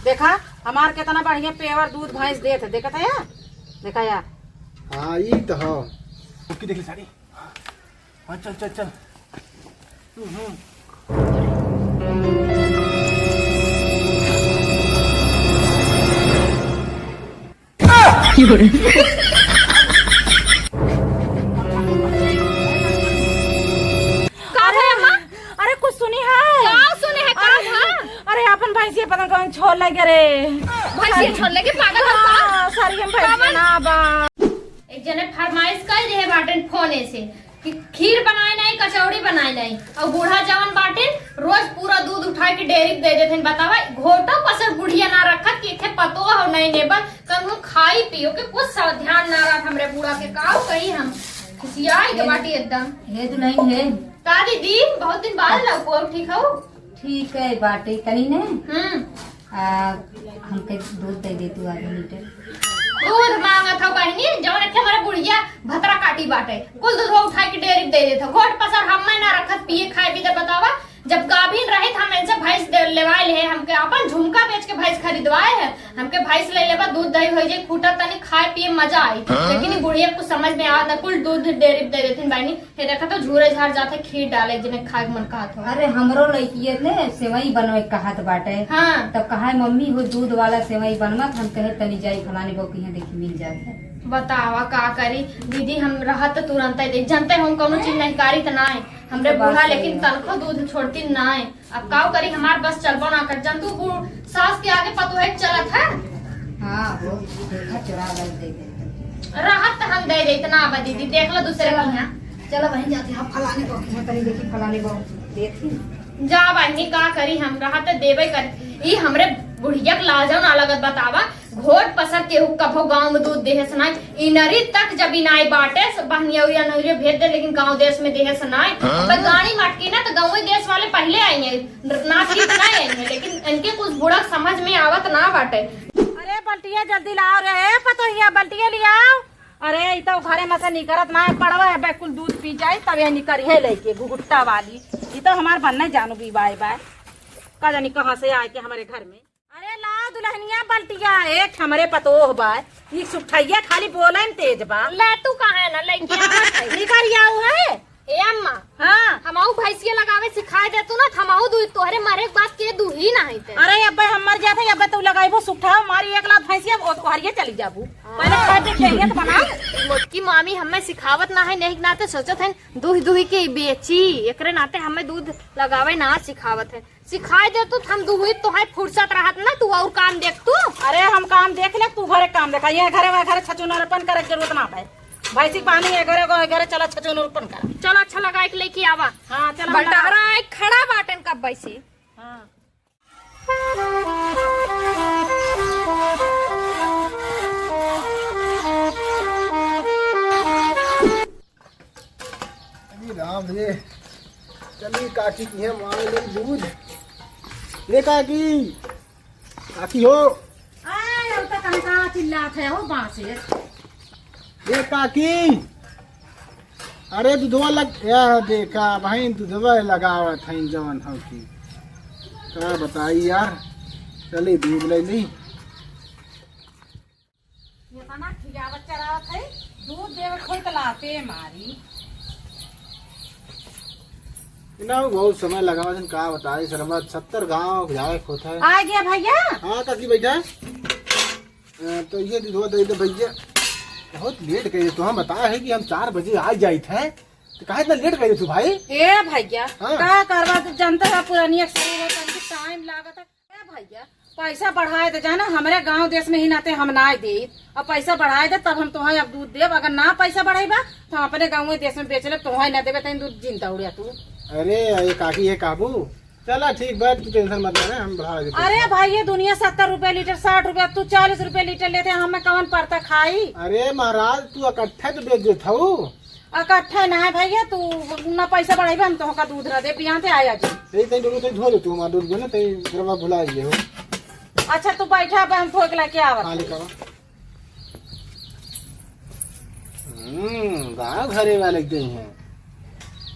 देखा हमार कितना बढ़िया पेवर दूध भैंस देत है, देखा था यार, देखा यार। हाँ ये तो हो उसकी देख ली साड़ी। हाँ चल चल चल। अरे कुछ सुनी है? सुने है अरे अपन भैंसिया पता कौन छोड़ लगे रे, भैंसिया छोड़ लगे पागल हो सारी हम भैंसिया ना बा। एक जने फरमाइश कर रहे बाटन फोने से कि खीर बनाए नहीं कचौड़ी बनाए नहीं, और बूढ़ा जवान बाटे रोज पूरा दूध उठा के डेयरी दे देते। बतावा घोटो पसर बुढ़िया ना रखत कि इथे पतो हो नहीं नेबर कनु खाई पियो के कुछ ध्यान ना रहा हमरे बूढ़ा के काव कही हम खुशियाई के बाटी एकदम हे तो नहीं है का दीदी बहुत दिन बाद लौको ठीक हो? ठीक है बाटे कहीं ने हम हमके दूध दे दे तू आधे लीटर। दूध मांगा था बहनी जवन के हमारे बुढ़िया भतरा काटी बाटे कुल दूध उठा के डेयरी दे देता घोट पसर हम ना रखत पिए खाए भी। बतावा जब गाभिन रहे हम इनसे भैंस लेवाए ले हमके अपन झुमका बेच के भैंस खरीदवाए है। हमके भैंस ले लेबा दूध दही हो जाए खूटा तनी खाए पिए मजा आई, लेकिन बुढ़िया कुछ समझ में आ कुल दूध डेयरी दे देती बहनी। हे देखा तो झूरे झाड़ जाते खीर डाले जिन्हें खाए मन कहा था। अरे हमरो लड़की ने सेवई बनवे कहत बाटे। हाँ तब कहा मम्मी हो दूध वाला सेवई बनवा, हम कहे तनी जाई फलाने को कहीं देखी मिल जाते। बतावा का करी दीदी हम रहत तुरंत देख जानते हम कौनो चीज नहीं कारी त ना है हमरे बूढ़ा, लेकिन तनखो दूध छोड़ती ना है। अब काव करी हमार बस चलबो ना कर जंतु सास के आगे पतो है चलत है। हाँ वो देखा चुरा दे दे राहत हम दे दे इतना अब दीदी देख लो दूसरे को यहाँ चलो वहीं जाते हम फलाने को कहीं तनी देखी फलाने को देती जा बहनी का करी हम राहत देवे कर ई हमरे बुढ़िया के लाजो ना लगत। बतावा घोट पसर के कभो गांव में दूध देहे सुनाई इनरी तक जब इनाई बाटे बहनिया या नौरिया भेज दे, लेकिन गांव देश में देहे सुनाई तो गाड़ी मटकी ना तो गांव देश वाले पहले आएंगे ना ठीक नहीं आएंगे, लेकिन इनके कुछ बुढ़ा समझ में आवत ना बाटे। अरे बल्टिया जल्दी लाओ रे पतोहिया, बल्टिया लियाओ। अरे तो घरे में से निकरत ना पड़वा है बिल्कुल दूध पी जाए तब यह निकर है लेके घुगुट्टा वाली। ये तो हमार बनने जानू भी बाय बाय का जानी कहाँ से आए के हमारे घर में। अरे लाओ दुल्हनिया बल्टिया एक हमारे पतोह बाय ये सुठैया खाली बोले तेज बा ले तू कहाँ है ना लेके निकर आऊ है ए अम्मा। हाँ हमाऊ भैंसिया लगावे सिखाए दे तू ना हमाऊ दूध तोहरे मारे के बात के दू ही ना है। अरे अब हम मर जाते अब तू लगाइबो सुठा मारी एक लाख भैंसिया ओहरिया चली जाबू पहले खा दे चाहिए तो बना। मोटकी मामी हमें सिखावत ना है नहीं नाते सोचत है दूध दूही के बेची एकरे नाते हमें दूध लगावे ना सिखावत है। सिखाए दे तू हम दूही तो है फुर्सत रहत ना तू और काम देख तू। अरे हम काम देख ले तू घरे काम देखा ये घरे छचुनरपन करे जरूरत ना है। भैंसी पानी है घरे चला छचुनरपन कर चल अच्छा लगा के लेके आवा। हाँ चल बलटारा खड़ा बाटन कब भैंसी। हाँ राम रे चलिए काकी की है मांगे ले दूध ले काकी काकी हो कहाँ चिल्लात है हो बांसे ले काकी। अरे दूधवा लग या देखा भाई दूधवा लगावत है जवन हो की क्या बताई यार। चली दूध ले ली ये तना खिलावत चरावत है दूध देवे खोल लाते मारी ना बहुत समय लगा वजन का बताई सरवा 70 गांव जाए होता है। आ गया भैया। हाँ काकी बैठा तो ये दूधवा दे दे भैया बहुत लेट कही तो हम बताया है कि हम 4 बजे आ जाए थे तो कहा इतना लेट कही तू भाई। ए भैया हाँ। का करवा तो जानते है पुरानी टाइम लागत है। ए भैया पैसा बढ़ाए दे जाना हमारे गांव देश में ही नाते हम ना दे अब पैसा बढ़ाए दे तब हम तुम्हें अब दूध देव। अगर ना पैसा बढ़ाई तो हम अपने गाँव देश में बेच ले तुम्हें न देवे तो दूध जिंदा उड़िया तू। अरे ये काकी है काबू चला ठीक बात तू टेंशन मत ले हम बढ़ा देते। अरे भाई ये दुनिया 70 रुपए लीटर 60 रुपए तू 40 रुपए लीटर लेते हमें कवन पड़ता खाई। अरे महाराज तू इकट्ठा तो बेच देता हूँ इकट्ठा ना है भैया तू ना पैसा बढ़ाई हम तो का दूध रह दे पिया आया जी। तई तई दोनों तई धो ले तू हमारा दूध ना तई गरबा भुला दिए हो। अच्छा तू बैठा अब हम ठोक ला क्या आवत। हाँ लिखा गाँव घरे वाले गए हैं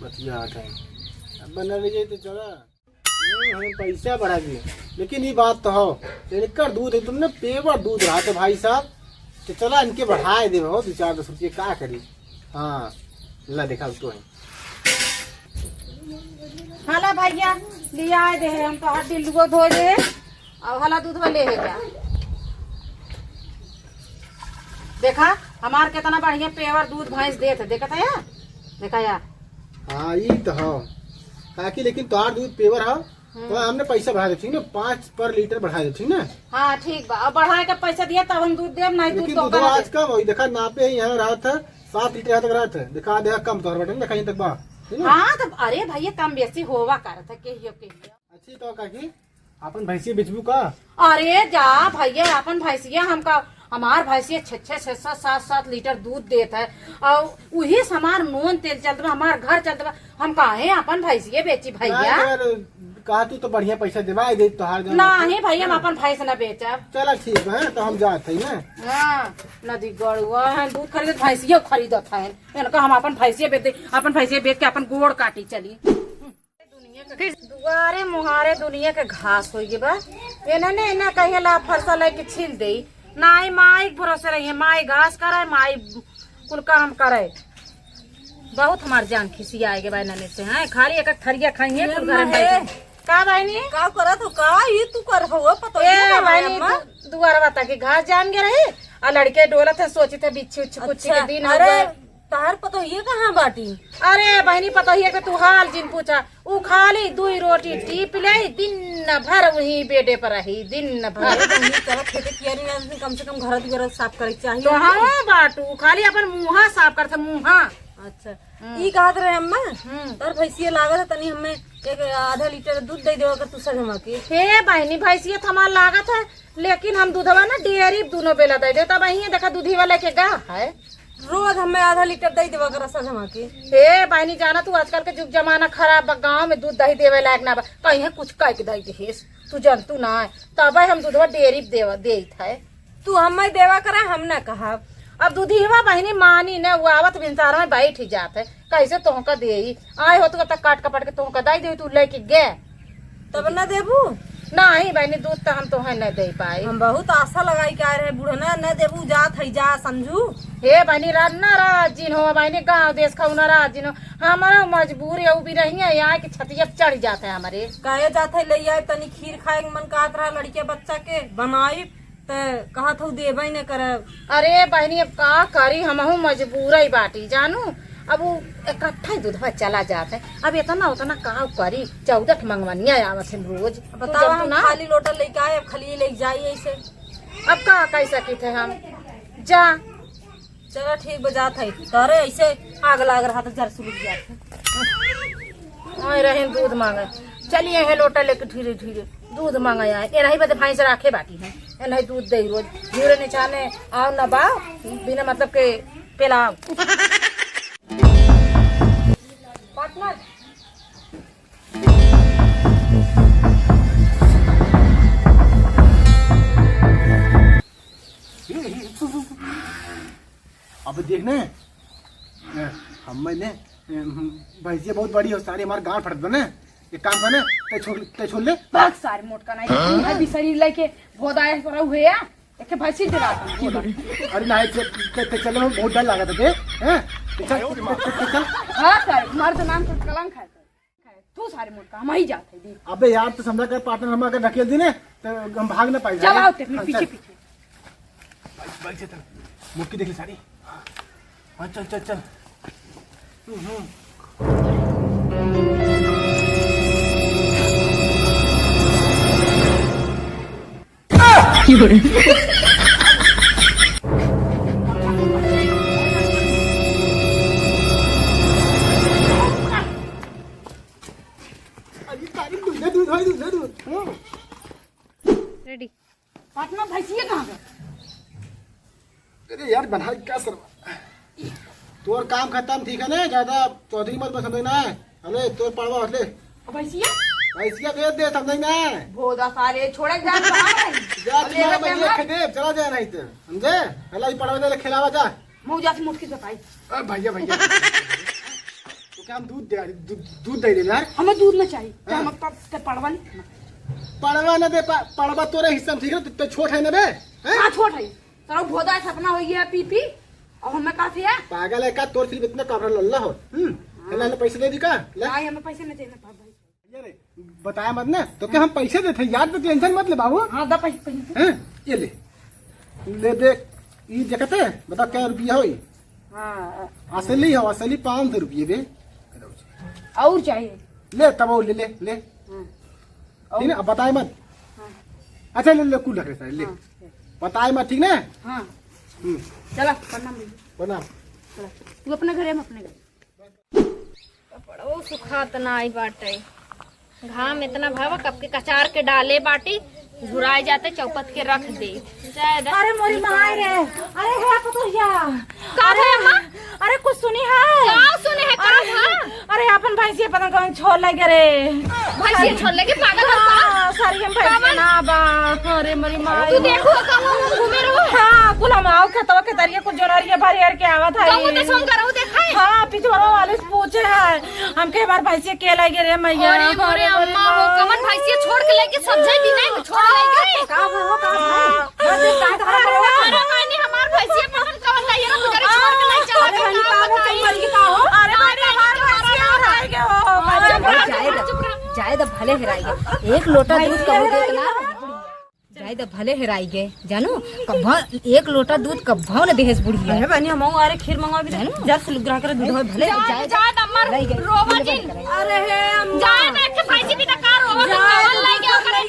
बतिया अब बना ले जाए तो चला हमें पैसा बढ़ा दिए। लेकिन ये बात तो हो, इनका दूध है तुमने पेवर दूध रहा तो भाई साहब, तो चला इनके बढ़ाए दे हो 2-4-10 रुपये क्या करी। हाँ ला देखा उसको है। हाला भैया लिया आए दे हम तो हर दिल धो दे और हला दूध ले है क्या। देखा हमार कितना बढ़िया पेवर दूध भैंस देते देखा था यार, देखा यार। हाँ ये तो हो काकी, लेकिन तोहार दूध पेवर हो तो हमने पैसा बढ़ा देती ना, 5 पर लीटर बढ़ा देती ना। हाँ ठीक बा, अब बढ़ाए का पैसा दिया तब हम दूध देव, नहीं दूध लेकिन तो दूध आज कम हो देखा, नापे यहाँ रहा था 7 लीटर यहाँ तक रहा था, देखा देखा कम तोहर बटन देखा यहाँ तक बा। हाँ तो अरे भैया कम बेसी होवा कर था के अच्छी तो काकी अपन भैंसी बेचबू का। अरे जा भैया अपन भैंसिया हमका, हमार भैंसिया 6-7 लीटर दूध देता है और वही से हमार नून तेल चलता बा, हमार घर चलता बा। हम काहे अपन भैंसिया बेची भैया। कहा तू तो बढ़िया पैसा देवा दे तोहार। नहीं भैया हम अपन भैंस न बेचब। चला ठीक है तो हम जाते हैं ना। हाँ नदी गड़ुआ है दूध खरीदत भैंसिया खरीदत है, इनका हम अपन भैंसिया बेच, अपन भैंसिया बेच के अपन गोड़ काटी चली। दुआरे मुहारे दुनिया के घास हो गए बा, इन्होंने ना कहे ला फरसा लेके छील दे, नाई माई भरोसे रही है, माई घास करे माई कुल काम करे। बहुत हमार जान खिसी आएगे बा इन्होंने से है, खाली एक थरिया खाइए कुल घर में। का बहनी का करत हो का ये तू कर हो पता ए बहनी दुआरा बता के घास जान गए रही और लड़के डोलत है, सोचे थे बिच्छू कुछ के दिन। अरे तार पता ये कहाँ बाटी। अरे बहनी पता ही है कि तू हाल जिन पूछा, ऊ खाली 2 रोटी टीप ले दिन भर वही बेडे पर रही दिन भर। कम से कम घर द्वार साफ करे चाहिए तो हाँ बाटू खाली अपन मुहा साफ करते मुहा। अच्छा ई कहत रहे अम्मा तार भैंसिया लागत है तनी हमें एक आधा लीटर दूध दे देवा कर तू सजमा के। हे बहनी भैंसिया हमार लागत है, लेकिन हम दूधवा ना डेयरी दोनों बेला दे देता बहनी, देखा दूधी वाले के गा है रोज हमें आधा लीटर दे देवा कर सजमा के। हे बहनी जाना तू आजकल के जुग जमाना खराब बा, गाँव में दूध दही देवे लायक ना बा, कहीं कुछ कह के दही देस तू जानतू ना है, तब हम दूधवा डेयरी देवा दे है। तू हमें देवा करा हम ना कहा। अब दूधीवा बहनी मानी ने वो आवत बिंसार में बैठ ही जाते, कैसे तोहका दे आए हो तो तक काट कपट के तोहका दे दे तू लेके गे तब न देबू। नहीं बहनी दूध तो हम तोहे न दे पाए। हम बहुत आशा लगाई के आए रहे बुढ़ना न देबू जात है जा समझू। हे बहनी ना राजिन हो बहनी, गाँव देश खाऊ राजिन हो, हमारा मजबूर है भी रही है यहाँ की छतिया चढ़ जाते है हमारे। कहे जाते ले आए तनी खीर खाए के मन कहत रहा लड़के बच्चा के बनाई तो कहत हो देबे न कर। अरे बहनी अब का करी, हमहू मजबूर ही बाटी जानू, अब वो इकट्ठा ही दूधवा चला जाता है, अब इतना उतना का करी, 14 मंगवनिया आवत है रोज। बताओ हम खाली लोटा लेके आए अब खाली लेके जाइए ऐसे अब का कह सकी थे हम जा। चलो ठीक बजात है तारे ऐसे आग लाग रहा था जर सुलग जाते रहे दूध मांगे, चलिए है लोटा लेके धीरे धीरे दूध मांगे आए, ये नहीं बता भैंस राखे बाकी है, ये नहीं दूध दे रोज धीरे निचाने आओ न बा बिना मतलब के पिलाओ। पार्टनर अब देखने हम मैंने भैंसिया बहुत बड़ी हो, सारी हमारे गाँव फट दो, एक काम करना ते छोड़ ले भाग सारे मोटका नहीं है भी शरीर लेके बहुत आए पर हुए या एक भैंसी दिलाता हूं। अरे नहीं चलने में बहुत डर लगा था हैं चल। हां सर मर्द नाम से कलंक है तू सारे मोटका हम ही जाते दी। अबे यार तो समझा कर पार्टनर हम अगर ढकेल दी ने तो हम भाग ना पाए। चल आओ ते पीछे पीछे बाइक से चल, मुक्की देख ले सारी। हाँ चल चल चल। रेडी पार्टनर भैंसिया कहां गए। अरे यार बना क्या सरवा, तोर काम खत्म ठीक है ना, ज्यादा चौधरी मत समझना है। अरे तोर पड़वा हटले भैंसिया भैंसिया भेज दे समझना है। भोदा सारे छोड़े जा जा तुम्हारा भैया खेदे चला जाए नहीं तो समझे, हला ही पड़वा दे खिलावा जा मुझे आज मुट्ठी से पाई। भैया भैया तो क्या हम दूध दे यार, दूध दे दे यार। हमें दूध ना चाहिए, हम पड़वा नहीं पड़वा न दे पड़वा तोरे हिस्सा में, ठीक है तो छोट है न बे हैं? हाँ छोट है तो भोदा सपना हो गया पी और हमें काफी है पागल है का, तोर सिर्फ इतना कमरा लल्ला हो। है ना, पैसे दे दी का ले। भाई हमें पैसे नहीं देना भाई। ये रे, बताया मत ना तो क्या हम पैसे देते, याद तो टेंशन मत ले बाबू। हाँ दा पैसे हैं ये ले ले देख, ये देखत है बता क्या रुपया होई? हाँ असली हो, असली 500 रुपये बे। और चाहिए ले तब वो ले ले ले ठीक है, अब बताए मत। अच्छा ले ले कुल रख रहे ले, बताए मत ठीक ना। हाँ चला प्रणाम बना तू अपने घर हम अपने घर। कपड़ो सुखात ना आई बाटे, घाम इतना भावा कब के कचार के डाले बाटी झुराए जाते चौपत के रख दे। अरे मोरी माँ रे, अरे है पतोहिया का है माँ? अरे कुछ सुनी है? क्या सुने है का है? अरे अपन भैंसिया पता कौन छोड़ लगे रे, भैंसिया छोड़ लगे पागल हो का? सारी हम भैंसिया ना बा। अरे मोरी माँ तू देखो कहूं घूमे रहो। हाँ कुल हम आओ खतवा के तरिया कुछ जोनरिया भरी हर के आवत है। कहूं तो सोम करो देखा है। हाँ पिछवाड़ा वाले से पूछे है हमके बार भैंसिया के लगे रे मैया। अरे मोरे अम्मा हो कमन भैंसिया छोड़ के लेके सब्जी भी नहीं छोड़ लेगे। का हो का भाई अरे मैंने हमार भैंसिया पकड़ कवन लाइए ना तुझे छोड़ के नहीं चला के ना बताइए का हो। अरे मैंने हमार भैंसिया हराई के हो। जाए तो भले हेराई गए, एक लोटा दूध कब देतना जाए तो भले हेराई गए जानू, कब्भा एक लोटा दूध कब्भा न देहस बुढ़िया। अरे बहनी हम अरे खीर मंगवा भी जानू जब से ग्राहक रे दूध भले जाए जाए अम्मा रोवा जी। अरे हे जाए ना के भैंसी भी ना का रोवा तो कवन लाई गया करे।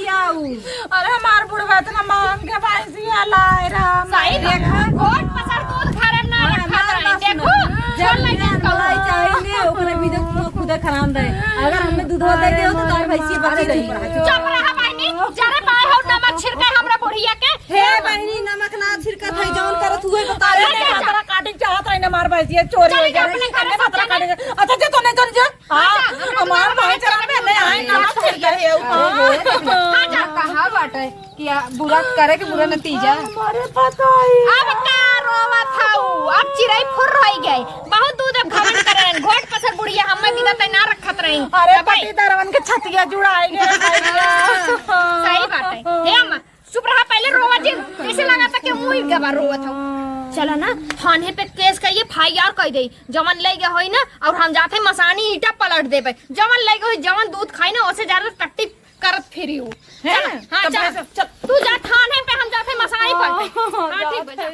अरे हमार बुढ़वा इतना मांग के भैंसिया लाए राम। सही देखा घोट पसर दूध घरे ना रखा रही देखो छोड़ लगे कलाई चाहिए ओकरे भी तो खुद खराब रहे। अगर हमें दूध दे दे तो तार भैंसी बची रही। चुप रहा बहनी, जरे पाए हो नमक छिड़के हमरा बुढ़िया के। हे बहनी नमक ना छिड़का थई जौन करत हुए बता अरे नहीं खतरा काटिंग चाहत रही ना मार भैंसिया चोरी हो गया अपने घर में खतरा काटिंग। अच्छा जे तो नहीं तो जा हां हमार भाई चला में ले आई ना छिड़ गए हां जाता कहां बाटे कि बुरा करे के बुरा नतीजा। अरे पता ही अब का रोवा थाऊ, अब चिड़ै फुर रही गई बहुत दूध अब घमन करन घोट पसर बुढ़िया हमें बिना तै ना रखत रही। अरे पति दरवन के छतिया जुड़ाई गए भैया। सही बात है। हे अम्मा चुप रहा, पहले रोवा जी कैसे लगा था कि मुंह गवा रोवा था। चला ना थाने पे केस करिए फाईआर कह दे, जवन ले गए होई ना और हम जाते मसानी ईटा पलट देबे। जवन ले गए जवन दूध खाई ना ओसे ज्यादा टट्टी करत फिरी हूं। हां चल तू जा थाने पे हम जाते मसानी पलटे। हां ठीक है।